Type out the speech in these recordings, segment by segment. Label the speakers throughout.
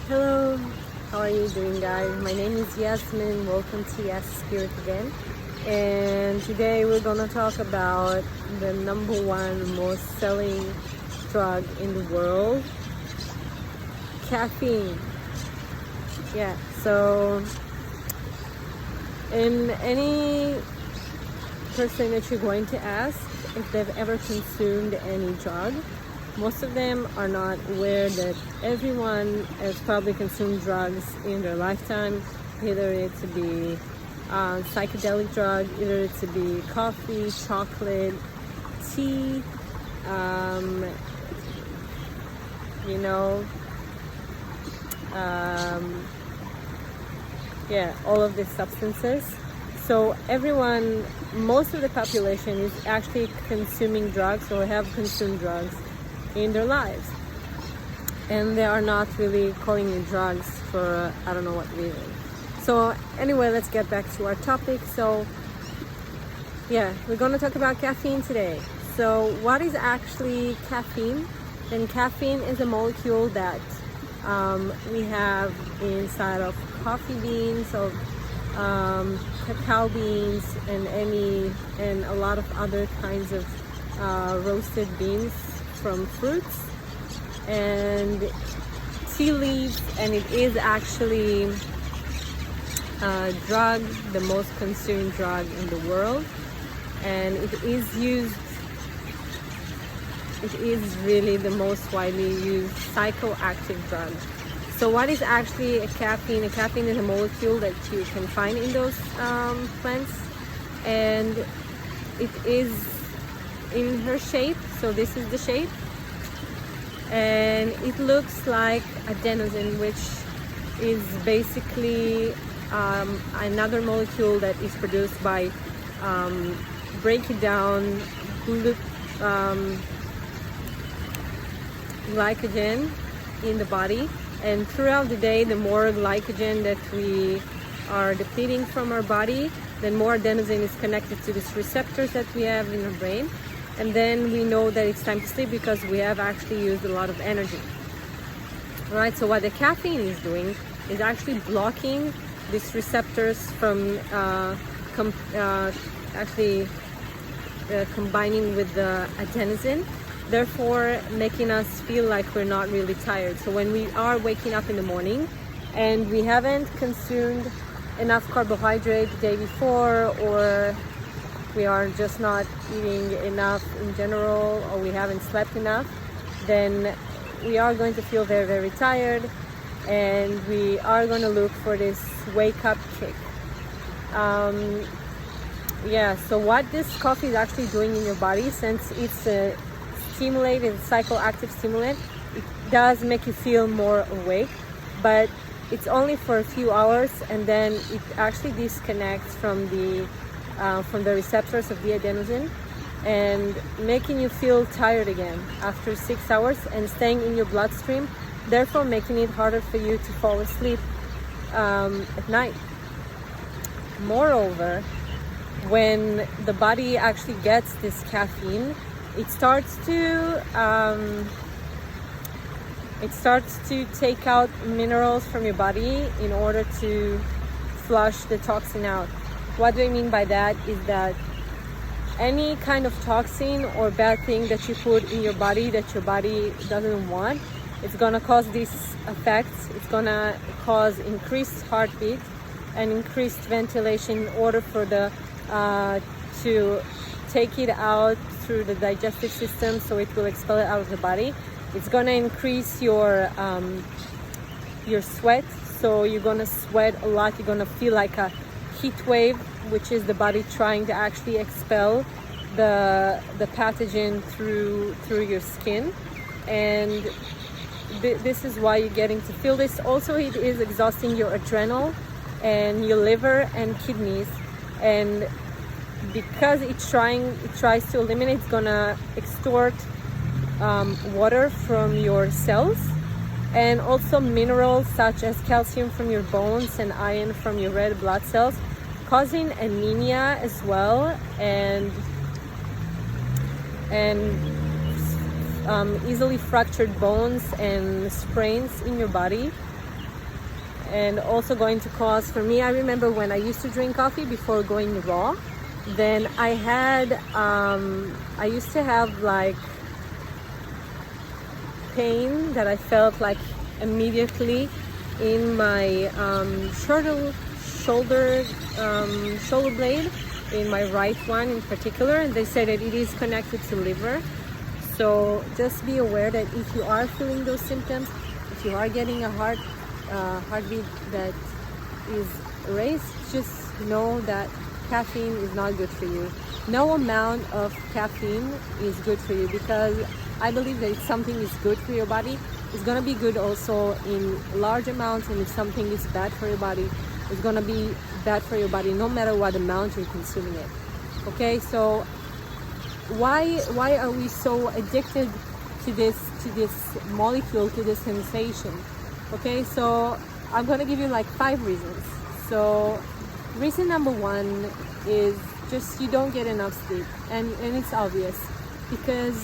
Speaker 1: Hello, how are you doing, guys? My name is Yasmin. Welcome to Yes Spirit again. And today we're gonna talk about the number one most selling drug in the world, caffeine. Yeah, so in any person that you're going to ask if they've ever consumed any drug, most of them are not aware that everyone has probably consumed drugs in their lifetime, either it to be psychedelic drug, either it to be coffee, chocolate, tea, you know, yeah, all of these substances. So everyone, most of the population is actually consuming drugs or have consumed drugs in their lives, and they are not really calling it drugs for I don't know what reason. So anyway, let's get back to our topic. So yeah, we're going to talk about caffeine today. So what is actually caffeine? Then caffeine is a molecule that we have inside of coffee beans, of cacao beans, and a lot of other kinds of roasted beans from fruits and tea leaves, and it is actually a drug, the most consumed drug in the world, and it is really the most widely used psychoactive drug. So what is actually a caffeine? A caffeine is a molecule that you can find in those plants, and it is in her shape. So this is the shape, and it looks like adenosine, which is basically another molecule that is produced by breaking down glycogen in the body. And throughout the day, the more glycogen that we are depleting from our body, then more adenosine is connected to these receptors that we have in our brain. And then we know that it's time to sleep because we have actually used a lot of energy. All right, so what the caffeine is doing is actually blocking these receptors from combining with the adenosine, therefore making us feel like we're not really tired. So when we are waking up in the morning and we haven't consumed enough carbohydrate the day before, or we are just not eating enough in general, or we haven't slept enough, then we are going to feel very, very tired, and we are going to look for this wake up kick. Yeah, so what this coffee is actually doing in your body, since it's a stimulant, it's a psychoactive stimulant, it does make you feel more awake, but it's only for a few hours, and then it actually disconnects from the receptors of the adenosine, and making you feel tired again after 6 hours and staying in your bloodstream, therefore making it harder for you to fall asleep at night. Moreover, when the body actually gets this caffeine, it starts to take out minerals from your body in order to flush the toxin out. What do I mean by that is that any kind of toxin or bad thing that you put in your body that your body doesn't want, it's gonna cause these effects. It's gonna cause increased heartbeat and increased ventilation in order for the to take it out through the digestive system, so it will expel it out of the body. It's gonna increase your sweat, so you're gonna sweat a lot. You're gonna feel like a heat wave, which is the body trying to actually expel the pathogen through your skin, and this is why you're getting to feel this. Also, it is exhausting your adrenal and your liver and kidneys, and because it tries to eliminate, it's gonna extort water from your cells, and also minerals such as calcium from your bones and iron from your red blood cells, causing anemia as well, and easily fractured bones and sprains in your body. and also going to cause, for me, I remember when I used to drink coffee before going raw, then I used to have like pain that I felt like immediately in my shoulder blade, in my right one in particular, and they say that it is connected to liver. So just be aware that if you are feeling those symptoms, if you are getting a heartbeat that is raised, just know that caffeine is not good for you. No amount of caffeine is good for you, because I believe that if something is good for your body, it's going to be good also in large amounts, and if something is bad for your body, it's going to be bad for your body no matter what amount you're consuming it. Okay, so why are we so addicted to this molecule, to this sensation? Okay, so I'm going to give you like 5 reasons. So reason number 1 is just you don't get enough sleep, and it's obvious, because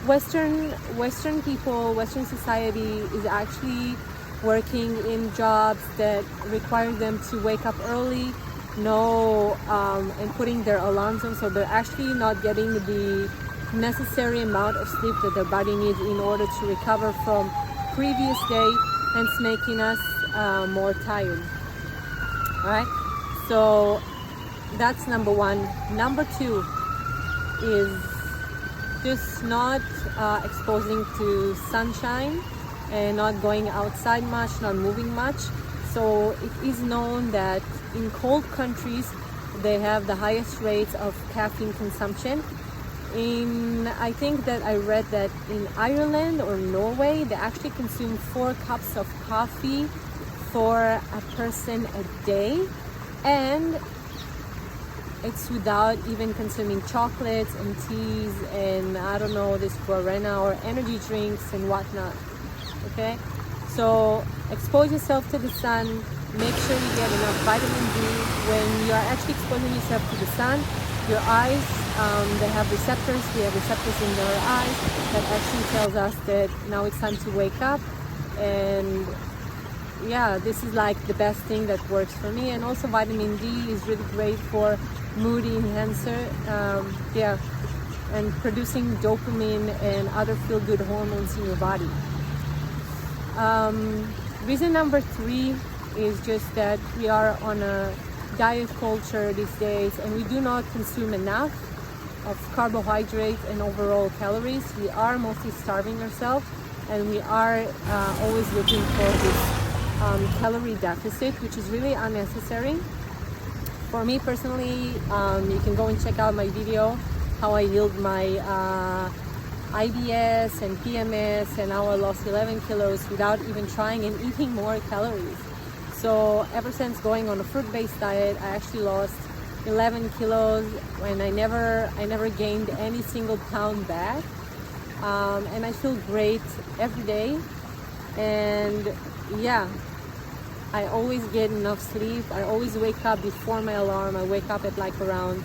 Speaker 1: Western people, Western society is actually working in jobs that require them to wake up early, and putting their alarms on, so they're actually not getting the necessary amount of sleep that their body needs in order to recover from previous day, hence making us more tired. All right, so that's number 1. Number 2 is just not exposing to sunshine and not going outside much, not moving much. So it is known that in cold countries they have the highest rates of caffeine consumption. I think that I read that in Ireland or Norway, they actually consume 4 cups of coffee for a person a day, and it's without even consuming chocolates and teas and I don't know, this guarana or energy drinks and whatnot. Okay, so expose yourself to the sun. Make sure you get enough vitamin D. When you are actually exposing yourself to the sun, your eyes, they have receptors. We have receptors in our eyes that actually tells us that now it's time to wake up. And yeah, this is like the best thing that works for me. And also vitamin D is really great for mood enhancer, and producing dopamine and other feel-good hormones in your body. Reason number 3 is just that we are on a diet culture these days, and we do not consume enough of carbohydrates and overall calories. We are mostly starving ourselves, and we are always looking for this calorie deficit, which is really unnecessary. For me personally, you can go and check out my video, how I healed my IBS and PMS, and how I lost 11 kilos without even trying and eating more calories. So ever since going on a fruit-based diet, I actually lost 11 kilos, and I never gained any single pound back. And I feel great every day. And yeah, I always get enough sleep. I always wake up before my alarm. I wake up at like around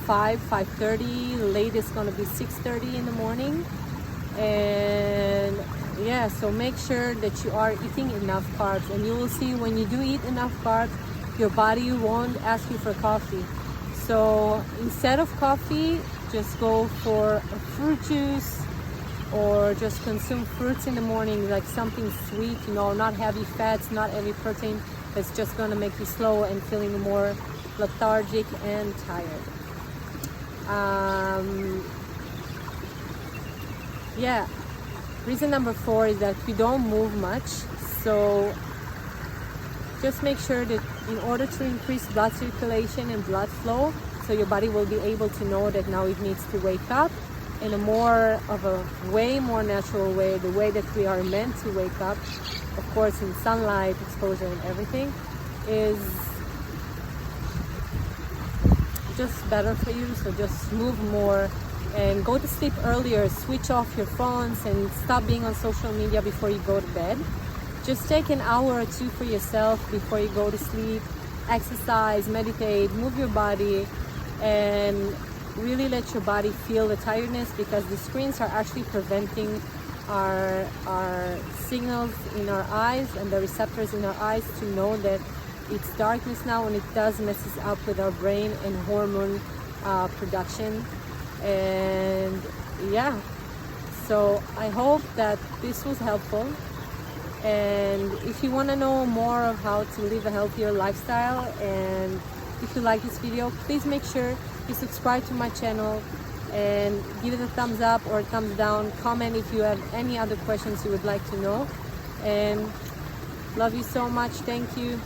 Speaker 1: 5:30. The latest gonna be 6:30 in the morning. And yeah, so make sure that you are eating enough carbs, and you will see when you do eat enough carbs, your body won't ask you for coffee. So instead of coffee, just go for a fruit juice, or just consume fruits in the morning, like something sweet, not heavy fats, not heavy protein. It's just gonna make you slow and feeling more lethargic and tired. Yeah, reason number 4 is that we don't move much. So just make sure that in order to increase blood circulation and blood flow, so your body will be able to know that now it needs to wake up in a way more natural way, the way that we are meant to wake up, of course in sunlight, exposure and everything, is just better for you. So just move more and go to sleep earlier. Switch off your phones and stop being on social media before you go to bed. Just take an hour or 2 for yourself before you go to sleep. Exercise, meditate, move your body, and really let your body feel the tiredness, because the screens are actually preventing our signals in our eyes and the receptors in our eyes to know that it's darkness now, and it does messes up with our brain and hormone production. And yeah, so I hope that this was helpful. And if you want to know more of how to live a healthier lifestyle, and if you like this video, please make sure you subscribe to my channel and give it a thumbs up or a thumbs down. Comment if you have any other questions you would like to know. And love you so much. Thank you.